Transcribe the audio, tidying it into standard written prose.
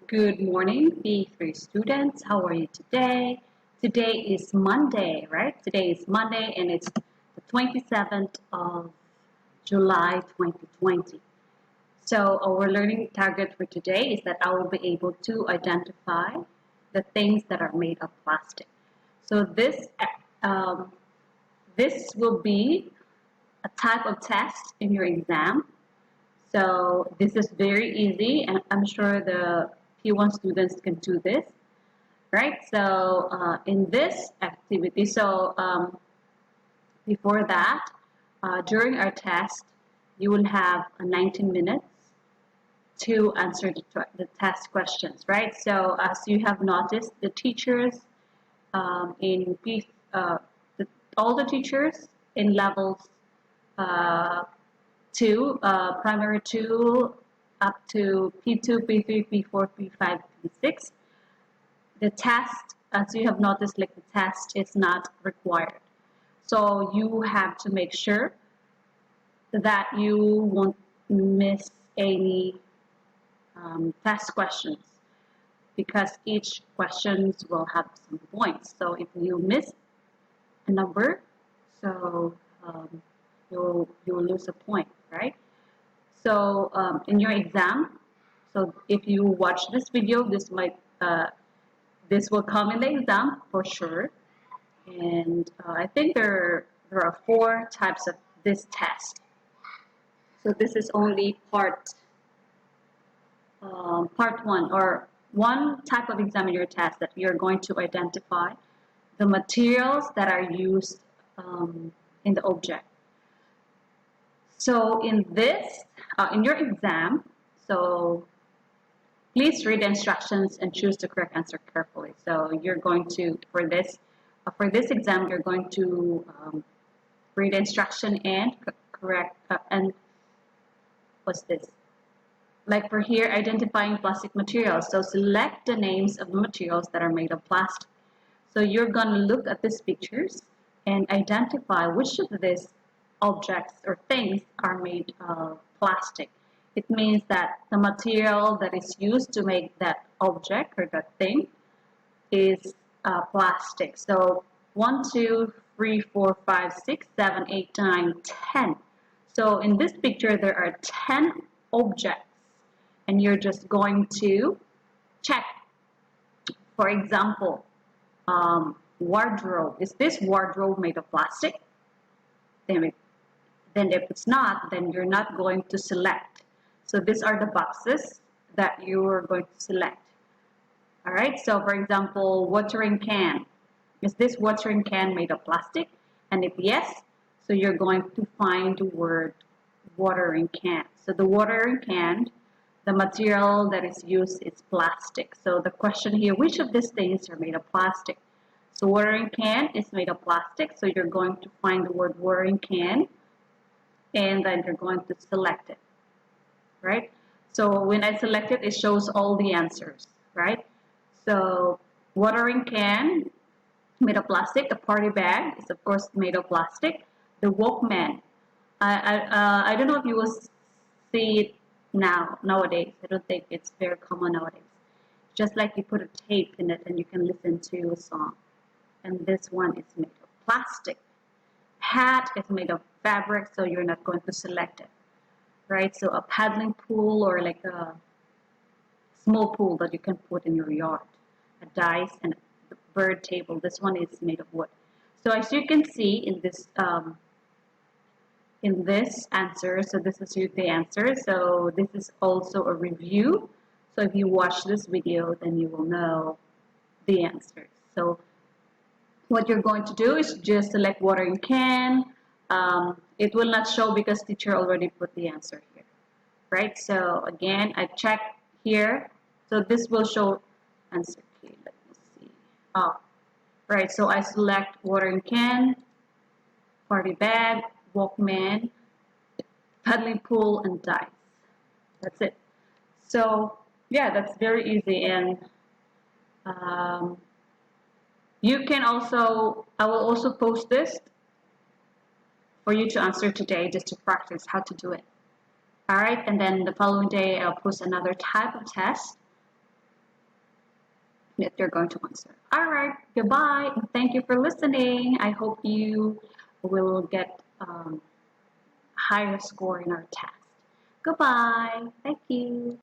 Good morning, B3 students. How are you today? Today is Monday, right? Today is Monday and it's the 27th of July 2020. So our learning target for today is that I will be able to identify the things that are made of plastic. So um, this will be a type of test in your exam. So this is very easy, and I'm sure the P1 students can do this, right? So in this activity, before that, during our test, you will have 19 minutes to answer the test questions, right? So as you have noticed, the teachers in P, all the teachers in levels uh, 2, primary 2 up to P2, P3, P4, P5, P6. The test, as you have noticed, like the test is not required. So you have to make sure that you won't miss any test questions because each questions will have some points. So if you miss a number, so you'll lose a point, right? So in your exam, so if you watch this video, this will come in the exam for sure. And I think there are 4 types of this test. So this is only part one, or one type of exam in your test, that you're going to identify the materials that are used in the object. So in your exam, so please read the instructions and choose the correct answer carefully. So you're going to, for this exam, you're going to read the instruction and correct, and what's this? Like for here, identifying plastic materials. So select the names of the materials that are made of plastic. So you're going to look at these pictures and identify which of these objects or things are made of plastic. It means that the material that is used to make that object or that thing is plastic. So 1, 2, 3, 4, 5, 6, 7, 8, 9, 10. So in this picture, there are 10 objects, and you're just going to check. For example, wardrobe. Is this wardrobe made of plastic? Then if it's not, then you're not going to select. So these are the boxes that you are going to select. All right, so for example, watering can. Is this watering can made of plastic? And if yes, so you're going to find the word watering can. So the watering can, the material that is used is plastic. So the question here, which of these things are made of plastic? So watering can is made of plastic, so you're going to find the word watering can, and then you're going to select it, right? So when I select it, it shows all the answers, right? So watering can, made of plastic. The party bag is of course made of plastic. The Walkman, I don't know if you will see it nowadays. I don't think it's very common nowadays. Just like you put a tape in it and you can listen to a song. And this one is made of plastic. Hat is made of fabric, so you're not going to select it, right? So a paddling pool, or like a small pool that you can put in your yard. A dice and a bird table. This one is made of wood. So as you can see in this answer, so this is the answer. So this is also a review. So if you watch this video, then you will know the answers. So what you're going to do is just select watering can. It will not show because teacher already put the answer here, right? So again, I check here. So this will show answer. Okay, let me see. Oh, right. So I select watering can, party bag, Walkman, paddling pool, and dice. That's it. So yeah, that's very easy, and um, you can also. I will also post this for you to answer today, just to practice how to do it. All right, and then the following day I'll post another type of test that you're going to answer. All right, goodbye, and thank you for listening. I hope you will get higher score in our test. Goodbye. Thank you.